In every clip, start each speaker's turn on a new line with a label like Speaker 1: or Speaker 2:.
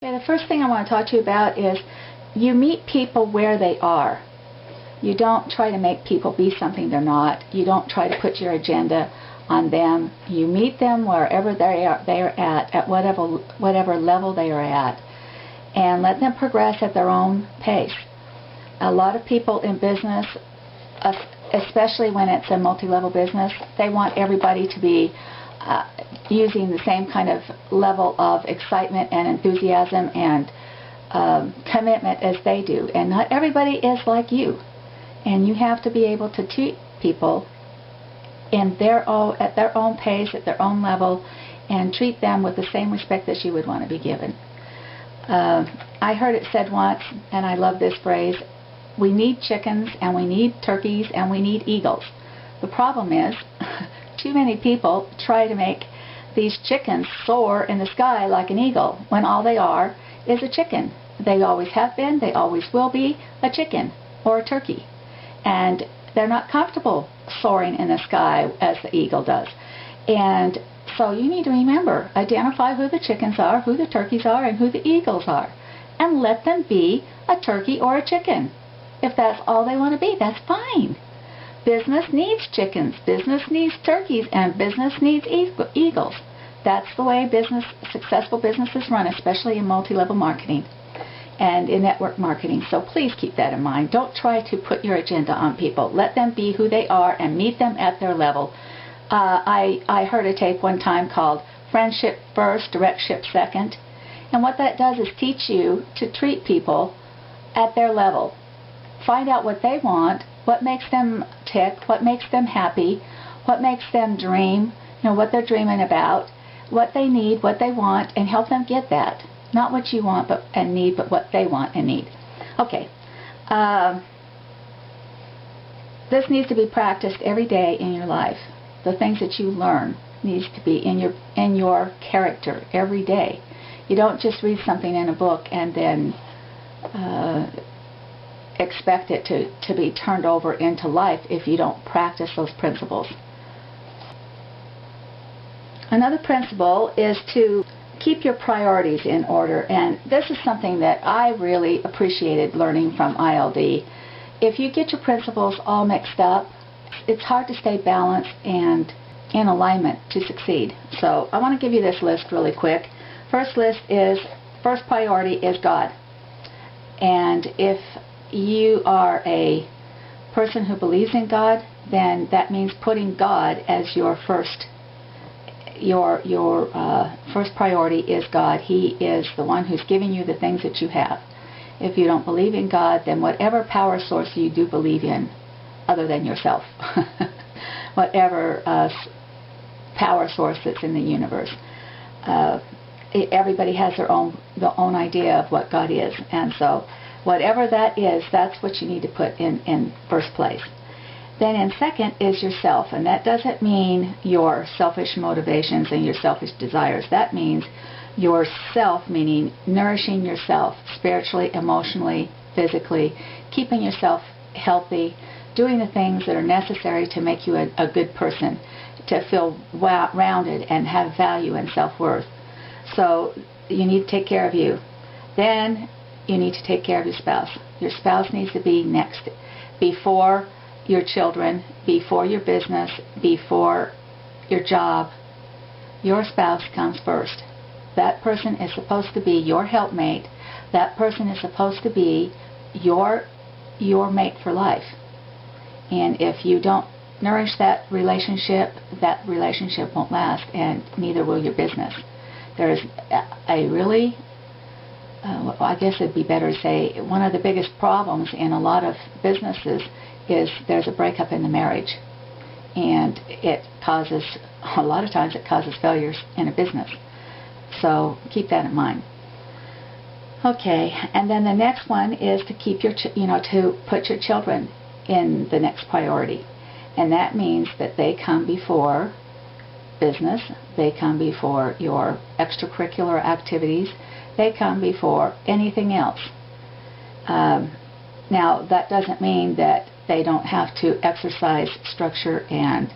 Speaker 1: Okay, the first thing I want to talk to you about is you meet people where they are. You don't try to make people be something they're not. You don't try to put your agenda on them. You meet them wherever they're at whatever level they are at, and let them progress at their own pace. A lot of people in business, especially when it's a multi-level business, they want everybody to be using the same kind of level of excitement and enthusiasm and commitment as they do. And not everybody is like you. And you have to be able to treat people at their own pace, at their own level, and treat them with the same respect that you would want to be given. I heard it said once, and I love this phrase, we need chickens and we need turkeys and we need eagles. The problem is too many people try to make these chickens soar in the sky like an eagle when all they are is a chicken. They always have been, they always will be a chicken or a turkey. And they're not comfortable soaring in the sky as the eagle does. And so you need to remember, identify who the chickens are, who the turkeys are, and who the eagles are. And let them be a turkey or a chicken. If that's all they want to be, that's fine. Business needs chickens, business needs turkeys, and business needs eagles. That's the way successful businesses run, especially in multi-level marketing and in network marketing. So please keep that in mind. Don't try to put your agenda on people. Let them be who they are and meet them at their level. I heard a tape one time called Friendship First, Directship Second. And what that does is teach you to treat people at their level. Find out what they want, what makes them tick, what makes them happy, what makes them dream, what they're dreaming about, what they need, what they want, and help them get that. Not what you want and need, but what they want and need. Okay. This needs to be practiced every day in your life. The things that you learn needs to be in your character every day. You don't just read something in a book and then expect it to be turned over into life if you don't practice those principles. Another principle is to keep your priorities in order, and this is something that I really appreciated learning from ILD. If you get your principles all mixed up, it's hard to stay balanced and in alignment to succeed. So I want to give you this list really quick. First priority is God. And if you are a person who believes in God, then that means putting God as your first priority is God. He is the one who's giving you the things that you have. If you don't believe in God, then whatever power source you do believe in, other than yourself, whatever power source that's in the universe, everybody has their own idea of what God is, and so whatever that is, that's what you need to put in first place. Then in second is yourself, and that doesn't mean your selfish motivations and your selfish desires. That means yourself, meaning nourishing yourself spiritually, emotionally, physically, keeping yourself healthy, doing the things that are necessary to make you a good person, to feel rounded and have value and self-worth. So you need to take care of you. Then you need to take care of your spouse. Your spouse needs to be next, before your children, before your business, before your job. Your spouse comes first. That person is supposed to be your helpmate. That person is supposed to be your mate for life. And if you don't nourish that relationship won't last, and neither will your business. There's a really I guess it'd be better to say one of the biggest problems in a lot of businesses is there's a breakup in the marriage, and a lot of times it causes failures in a business. So keep that in mind. Okay, and then the next one is to keep to put your children in the next priority, and that means that they come before business, they come before your extracurricular activities, they come before anything else. Now, that doesn't mean that they don't have to exercise structure and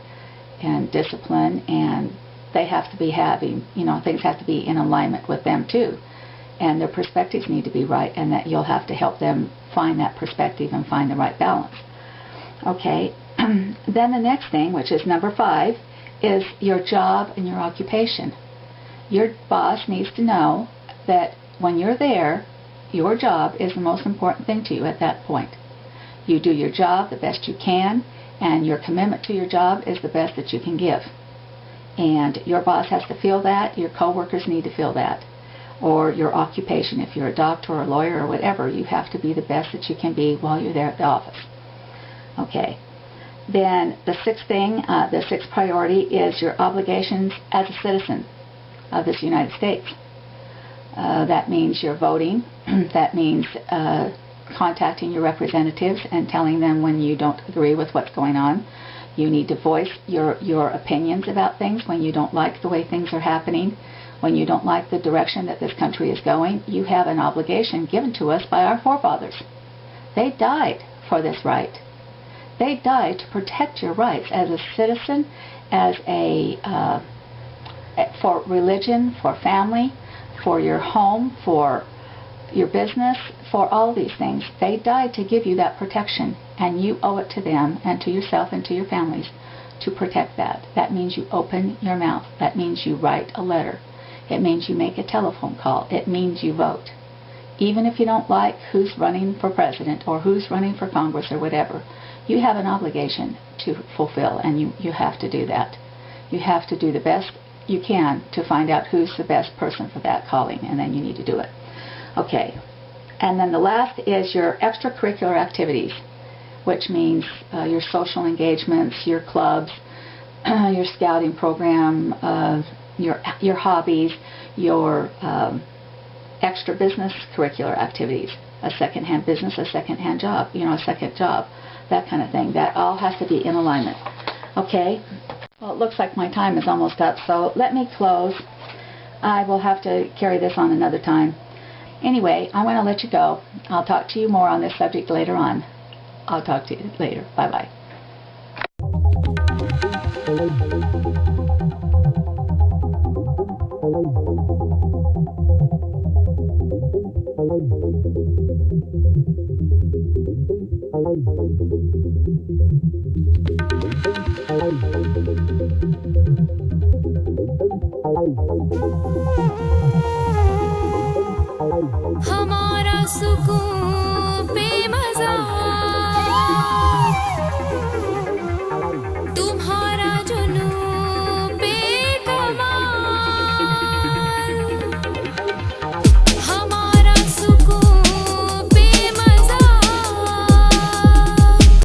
Speaker 1: discipline, and they have to be things have to be in alignment with them too. and their perspectives need to be right, and that you'll have to help them find that perspective and find the right balance. Okay, then the next thing, which is number 5, is your job and your occupation. Your boss needs to know that when you're there, your job is the most important thing to you at that point. You do your job the best you can, and your commitment to your job is the best that you can give. And your boss has to feel that, your coworkers need to feel that. Or your occupation, if you're a doctor or a lawyer or whatever, you have to be the best that you can be while you're there at the office. Okay. Then the sixth thing, the sixth priority is your obligations as a citizen of this United States. That means you're voting. That means contacting your representatives and telling them when you don't agree with what's going on. You need to voice your opinions about things when you don't like the way things are happening, when you don't like the direction that this country is going. You have an obligation given to us by our forefathers. They died for this right. They died to protect your rights as a citizen, as for religion, for family, for your home, for your business, for all these things. They died to give you that protection, and you owe it to them and to yourself and to your families to protect that. That means you open your mouth. That means you write a letter. It means you make a telephone call. It means you vote. Even if you don't like who's running for president or who's running for Congress or whatever, you have an obligation to fulfill, and you have to do that. You have to do the best you can to find out who's the best person for that calling, and then you need to do it. Okay. And then the last is your extracurricular activities, which means your social engagements, your clubs, your scouting program, your hobbies, your extra business curricular activities, a second-hand business, a second-hand job, a second job, that kind of thing. That all has to be in alignment. Okay? Well, it looks like my time is almost up, so let me close. I will have to carry this on another time. Anyway, I'm going to let you go. I'll talk to you more on this subject later on. I'll talk to you later. Bye-bye.
Speaker 2: हमारा सुकून